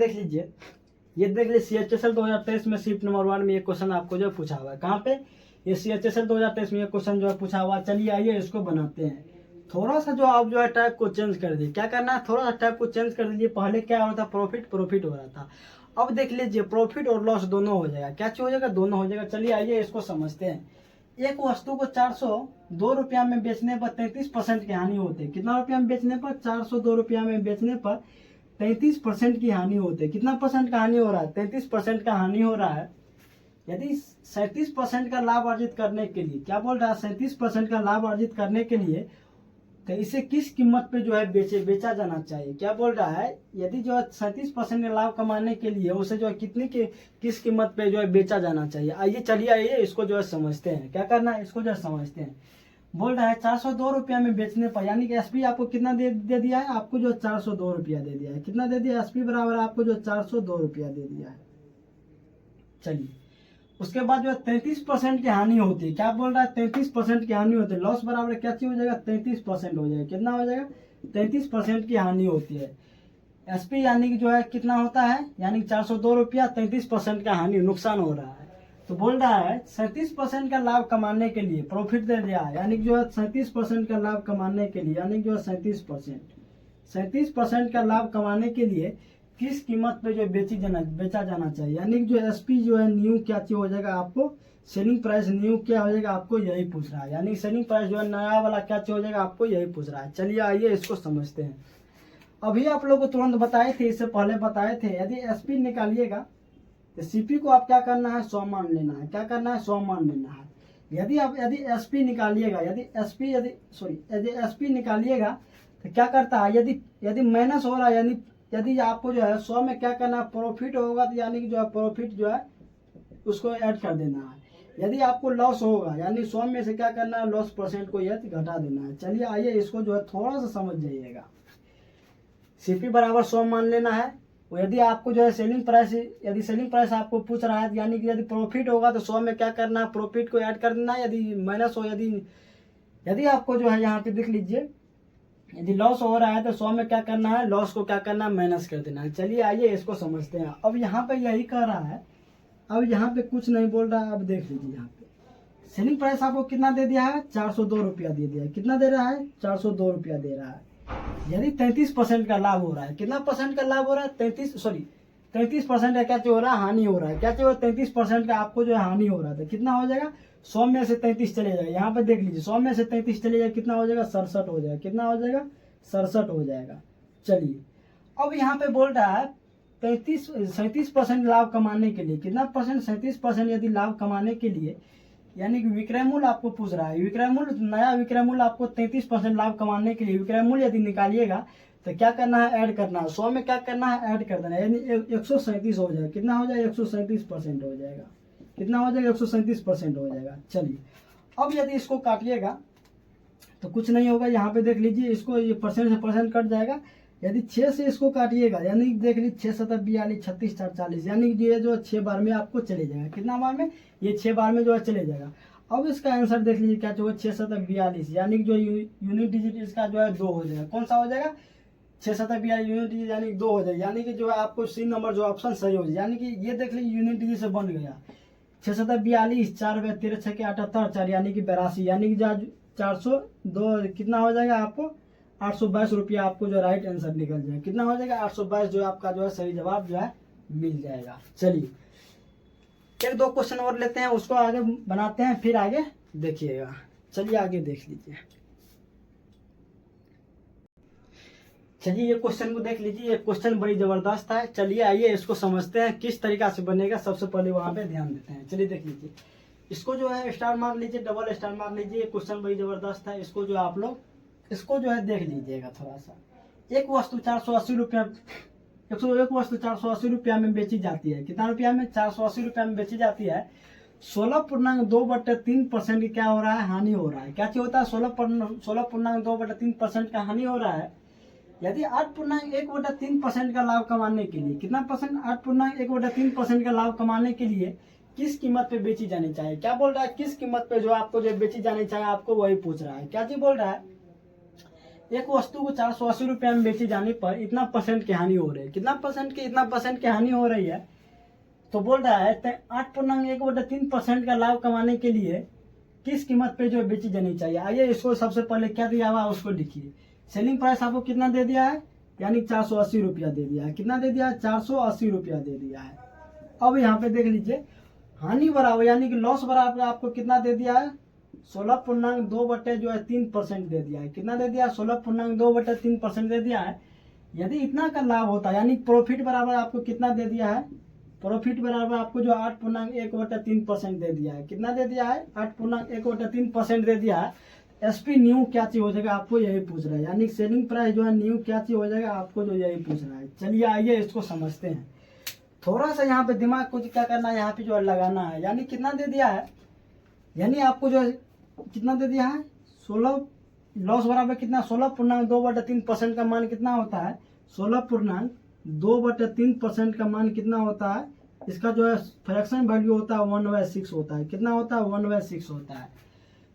देख लीजिए, ये देख लीजिए CHSL 2023 में शिफ्ट नंबर 1 में ये क्वेश्चन आपको जो पूछा हुआ है। कहाँ पे? ये CHSL 2023 में ये क्वेश्चन जो है पूछा हुआ। चलिए आइए इसको बनाते हैं। थोड़ा सा जो आप जो है टाइप को चेंज कर दीजिए। क्या करना है? थोड़ा सा टाइप को चेंज कर दीजिए। पहले क्या हो रहा था? प्रॉफिट हो रहा था। अब देख लीजिए प्रॉफिट और लॉस दोनों हो जाएगा। क्या चीज हो जाएगा? दोनों हो जाएगा। चलिए आइए इसको समझते हैं। एक वस्तु को 402 रुपया में बेचने पर 33% की हानि होती है। कितना रुपया में बेचने पर? 402 रुपया में बेचने पर 33% की हानि होती है। कितना परसेंट का हानि हो रहा है? 33% का हानि हो रहा है। यदि 37% का लाभ अर्जित करने के लिए, क्या बोल रहा है? 37% का लाभ अर्जित करने के लिए तो इसे किस कीमत पे जो है बेचा जाना चाहिए? क्या बोल रहा है? यदि जो है 37% का लाभ कमाने के लिए उसे जो है किस कीमत पे जो है बेचा जाना चाहिए? आइए चलिए आइए इसको जो है समझते हैं। क्या करना है? इसको जो है समझते हैं। बोल रहा है 402 रुपया में बेचने पर, यानी कि एसपी आपको कितना दे दिया है? आपको जो 402 रुपया दे दिया है। कितना दे दिया? एसपी बराबर आपको जो 402 रुपया दे दिया है। चलिए उसके बाद जो है 33% की हानि होती है। क्या बोल रहा है? 33% की हानि होती है। लॉस बराबर क्या चीज हो जाएगा? 33% हो जाएगा। कितना हो जाएगा? 33% की हानि होती है। एसपी यानी कि जो है कितना होता है? यानी 402 रुपया, 33% का हानि, नुकसान हो रहा है। तो बोल रहा है 37% का लाभ कमाने के लिए प्रॉफिट दे दिया है, यानी कि जो है 37% का लाभ कमाने के लिए, यानी कि जो है 37% का लाभ कमाने के लिए किस कीमत पे जो बेचा जाना चाहिए? यानी कि जो एसपी जो है न्यू क्या चीज हो जाएगा? आपको सेलिंग प्राइस न्यू क्या हो जाएगा? आपको यही पूछ रहा है। यानी सेलिंग प्राइस जो है नया वाला क्या चीज हो जाएगा? आपको यही पूछ रहा है। चलिए आइए इसको समझते हैं। अभी आप लोग को तुरंत बताए थे, इससे पहले बताए थे, यदि एसपी निकालिएगा तो सीपी को आप क्या करना है? 100 मान लेना है। क्या करना है? 100 मान लेना है। यदि एसपी निकालिएगा, यदि एसपी निकालिएगा तो क्या करता है? यदि माइनस हो रहा है, यानी यदि आपको जो है 100 में क्या करना है? प्रॉफिट होगा तो यानी कि जो है प्रॉफिट जो है उसको ऐड कर देना है। यदि आपको लॉस होगा, यानी 100 में से क्या करना है? लॉस परसेंट को यदि घटा देना है। चलिए आइए इसको जो है थोड़ा सा समझ जाइएगा। सीपी बराबर 100 मान लेना है। यदि आपको जो है सेलिंग प्राइस आपको पूछ रहा है, यानी कि यदि प्रॉफिट होगा तो 100 में क्या करना है? प्रॉफिट को ऐड कर देना है। यदि माइनस हो, यदि आपको जो है यहाँ पे देख लीजिए, यदि लॉस हो रहा है तो 100 में क्या करना है? लॉस को क्या करना है? माइनस कर देना है। चलिए आइए इसको समझते हैं। अब यहाँ पे यही कर रहा है, अब यहाँ पे कुछ नहीं बोल रहा है। अब देख लीजिए यहाँ पे सेलिंग प्राइस आपको कितना दे दिया है? 402 रुपया दे दिया है। कितना दे रहा है? 402 रुपया दे रहा है। यदि 33% का लाभ हो रहा है, कितना परसेंट का लाभ हो रहा है? 33% का क्या चीज हो रहा है? हानि हो रहा है। क्या चीज हो? 33% का आपको जो है हानि हो रहा था। कितना हो जाएगा? 100 में से 33 चले जाएगा। यहाँ पे देख लीजिए 100 में से 33 चले जाएगा, कितना हो जाएगा? 67 हो जाएगा। कितना हो जाएगा? 67 हो जाएगा। चलिए अब यहाँ पे बोल रहा है 37% लाभ कमाने के लिए, कितना परसेंट? 37% यदि लाभ कमाने के लिए, यानी कि विक्रय मूल्य आपको पूछ रहा है। नया विक्रय मूल्य आपको 33% लाभ कमाने के लिए विक्रय मूल्य यदि निकालिएगा तो क्या करना है? ऐड करना है। 100 में क्या करना है? ऐड कर देना है। यानी 137 हो जाएगा। कितना हो जाएगा? 137% हो जाएगा। कितना हो जाएगा? 137% हो जाएगा। चलिए अब यदि इसको काटिएगा तो कुछ नहीं होगा। यहाँ पे देख लीजिए, इसको ये परसेंट से परसेंट कट जाएगा। यदि 6 से इसको काटिएगा, यानी देख लीजिए 6 7 42 36 4 40, यानी ये जो 6 बार में आपको चले जाएगा। कितना बार में? ये 6 बार में जो है चले जाएगा। अब इसका आंसर देख लीजिए क्या जो है 6 7 42, यानी कि जो यूनिट डिजिट इसका जो है 2 हो जाएगा। कौन सा हो जाएगा? 6 7 42 यूनिट डिजिट यानी 2 हो जाएगा। यानी कि जो है आपको सी नंबर जो ऑप्शन सही हो जाएगा। यानी कि ये देख लीजिए यूनिट डिजिट से बन गया 6 7 42, 4 13 6 78 4, यानी कि 82, यानी कि 402 कितना हो जाएगा? आपको 822 रुपया आपको जो राइट आंसर निकल जाएगा। कितना हो जाएगा? 822 जो आपका जो है सही जवाब जो है मिल जाएगा। चलिए एक दो क्वेश्चन और लेते हैं, उसको आगे बनाते हैं, फिर आगे देखिएगा। चलिए आगे देख लीजिए। चलिए ये क्वेश्चन को देख लीजिए। ये क्वेश्चन बड़ी जबरदस्त है। चलिए आइए इसको समझते हैं किस तरीका से बनेगा। सबसे पहले वहां पे ध्यान देते हैं। चलिए देख लीजिए, इसको जो है स्टार मार लीजिए, डबल स्टार मार लीजिए। क्वेश्चन बड़ी जबरदस्त है। इसको जो आप लोग इसको जो है देख लीजिएगा थोड़ा सा। एक वस्तु 480 रुपया 101 वस्तु 480 रुपया में बेची जाती है। कितना रुपया में? 480 रुपया में बेची जाती है। 16.2/3% की क्या हो रहा है? हानि हो रहा है। क्या चीज होता है? 16.2/3% का हानि हो रहा है। यदि 8.1/3% का लाभ कमाने के लिए, कितना परसेंट? 8.1/3% का लाभ कमाने के लिए किस कीमत पे बेची जानी चाहिए? क्या बोल रहा है? किस कीमत पे जो आपको जो बेची जानी चाहिए, आपको वही पूछ रहा है। क्या चीज बोल रहा है? एक वस्तु को 480 रुपया में बेची जाने पर इतना परसेंट की हानि हो रही है। कितना परसेंट की हानि हो रही है? तो बोल रहा है 8.1/3% का लाभ कमाने के लिए किस कीमत पे जो बेची जानी चाहिए। आइए इसको सबसे पहले क्या दिया हुआ उसको लिखिए। सेलिंग प्राइस आपको कितना दे दिया है, यानी 480 रुपया दे दिया है। कितना दे दिया है? 480 रुपया दे दिया है। अब यहाँ पे देख लीजिए, हानि बराबर यानी कि लॉस बराबर आपको कितना दे दिया है? 16.2/3% दे दिया है। कितना दे दिया है? 16.2/3% दे दिया है। यदि इतना का लाभ होता है यानी प्रॉफिट बराबर आपको कितना दे दिया है? प्रॉफिट बराबर आपको जो 8.1/3% दे दिया है। कितना दे दिया है? 8.1/3% दे दिया है। एसपी न्यू क्या चीज हो जाएगा, आपको यही पूछ रहा है, यानी सेलिंग प्राइस जो है न्यू क्या चीज हो जाएगा, आपको जो यही पूछ रहा है। चलिए आइए इसको समझते हैं। थोड़ा सा यहाँ पे दिमाग को क्या करना है, यहाँ पे जो है लगाना है। यानी कितना दे दिया है, यानी आपको जो कितना दे दिया है? 16 लॉस बराबर कितना? 16.2/3% का मान कितना होता है? 16.2/3% का मान कितना होता है? इसका जो है फ्रैक्शन वैल्यू होता है 1/6 होता है। कितना होता है? 1/6 होता है।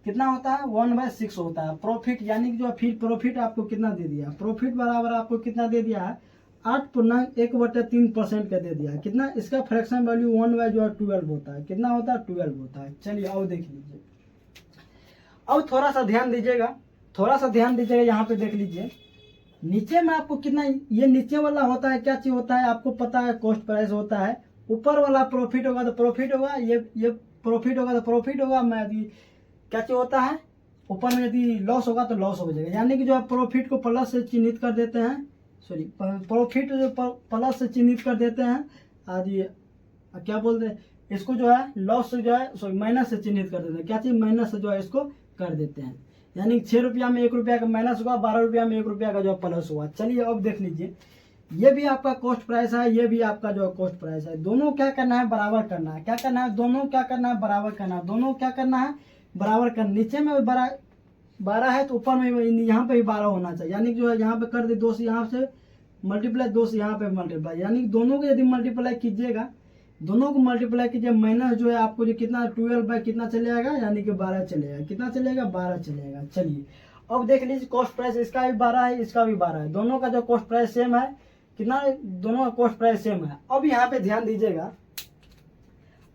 कितना होता है? 1/6 होता है। प्रॉफिट यानी कि जो फिर प्रॉफिट आपको कितना दे दिया? प्रॉफिट बराबर आपको कितना दे दिया है? 8.1/3% का दे दिया है। कितना? इसका फ्रैक्शन वैल्यू 1/12 होता है। कितना होता है? 12 होता है। चलिए अब देख लीजिए, अब थोड़ा सा ध्यान दीजिएगा, यहाँ पे देख लीजिए। नीचे में आपको कितना, ये नीचे वाला होता है क्या चीज होता है आपको पता है? कॉस्ट प्राइस होता है। ऊपर वाला प्रॉफिट होगा तो प्रॉफिट होगा, ये प्रॉफिट होगा तो प्रॉफिट होगा। मैं क्या चीज होता है? ऊपर में यदि लॉस होगा तो लॉस हो जाएगा। यानी कि जो आप प्रॉफिट को प्लस से चिन्हित कर देते हैं, सॉरी प्रॉफिट जो प्लस से चिन्हित कर देते हैं, आज ये क्या बोलते हैं इसको, जो है लॉस से जो है सॉरी माइनस से चिन्हित कर देते हैं। क्या चीज? माइनस से जो है इसको कर देते हैं। यानी 6 रुपया में 1 रुपया का माइनस हुआ, 12 रुपया में 1 रुपया का जो प्लस हुआ। चलिए अब देख लीजिए, ये भी आपका कॉस्ट प्राइस है, ये भी आपका जो कॉस्ट प्राइस है। दोनों क्या करना है? बराबर करना है। क्या करना है? दोनों क्या करना है? बराबर करना है। दोनों क्या करना है? बराबर करना। नीचे में 12 है तो ऊपर में यहाँ पे भी 12 होना चाहिए। यानी कि जो है यहाँ पे कर दे 2 से यहाँ से मल्टीप्लाई, 2 से यहाँ पे मल्टीप्लाई, यानी दोनों को यदि मल्टीप्लाई कीजिएगा, दोनों को मल्टीप्लाई कीजिए, माइनस जो है आपको जो कितना 12 कितना चले आएगा, यानी कि 12 चलेगा। कितना चलेगा? 12 चलेगा। चलिए अब देख लीजिए, कॉस्ट प्राइस इसका भी 12 है, इसका भी 12 है। दोनों का जो कॉस्ट प्राइस सेम है। कितना? दोनों का कॉस्ट प्राइस सेम है। अब यहाँ पे ध्यान दीजिएगा,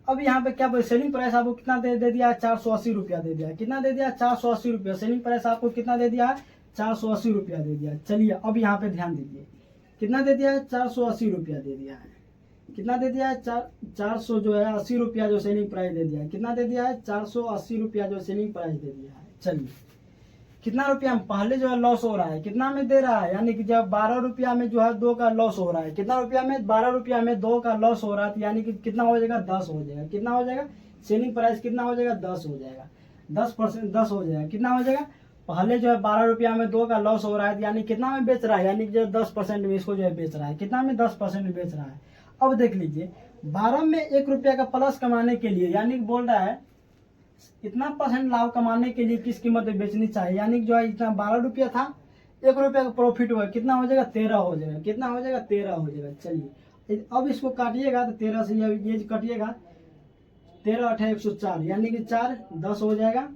अब यहाँ पे क्या बोले, सेलिंग प्राइस आपको कितना दे दिया? 480 रुपया दे दिया। कितना दे दिया? 480 रुपया। सेलिंग प्राइस आपको कितना दे दिया? 480 रुपया दे दिया। चलिए अब यहाँ पे ध्यान दीजिए, कितना दे दिया है? 480 रुपया दे दिया है। कितना दे दिया है? 400 जो है 80 रुपया जो सेलिंग प्राइस दे दिया है। कितना दे दिया है? 480 रुपया जो सेलिंग प्राइस दे दिया है। चलिए कितना रुपया में पहले जो है लॉस हो रहा है, कितना में दे रहा है? यानी कि जब 12 रुपया में जो है 2 का लॉस हो रहा है। कितना रुपया में? 12 रुपया में 2 का लॉस हो रहा है, यानी कि कितना हो जाएगा? 10 हो जाएगा। कितना हो जाएगा? सेलिंग प्राइस कितना हो जाएगा? 10 हो जाएगा। 10% 10 हो जाएगा। कितना हो जाएगा? पहले जो है 12 रुपया में 2 का लॉस हो रहा है, यानी कितना में बेच रहा है? यानी कि जो 10% में इसको जो है बेच रहा है। कितना में? 10% में बेच रहा है। अब देख लीजिए, 12 में 1 रुपया का प्लस कमाने के लिए, यानी कि बोल रहा है इतना परसेंट लाभ कमाने के लिए किस कीमत में बेचनी चाहिए। यानी कि जो है इतना 12 रुपया था, 1 रुपया का प्रॉफिट हुआ, कितना हो जाएगा? 13 हो जाएगा। कितना हो जाएगा? 13 हो जाएगा। चलिए अब इसको काटिएगा तो 13 से ये कटिएगा, 13 8 104, यानी कि 4 10 हो जाएगा।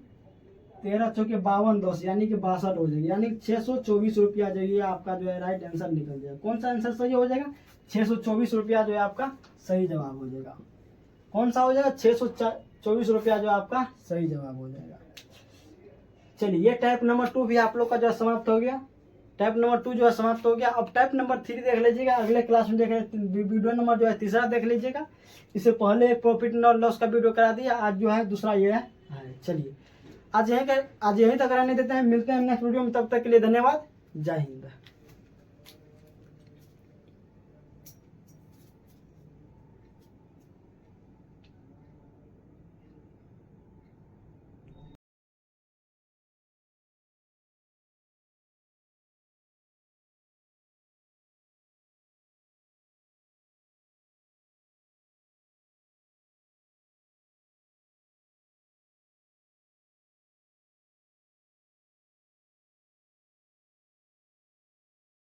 13 चौके 52 10, यानी कि 62 हो जाएगी। यानी 624 रुपया जो ये आपका जो है राइट आंसर निकल जाएगा। कौन सा आंसर सही हो जाएगा? 624 रुपया जो है आपका सही जवाब हो जाएगा। कौन सा हो जाएगा? 624 रुपया जो आपका सही जवाब हो जाएगा। चलिए ये टाइप नंबर 2 भी आप लोग का जो समाप्त हो गया। टाइप नंबर 2 जो है समाप्त हो गया। अब टाइप नंबर 3 देख लीजिएगा, अगले क्लास में वीडियो नंबर जो है 3 देख लीजिएगा। इससे पहले प्रॉफिट और लॉस का वीडियो करा दिया, आज जो है दूसरा ये है। चलिए आज यहीं तक रहने देते हैं, मिलते हैं नेक्स्ट वीडियो में, तब तक के लिए धन्यवाद। जय हिंद।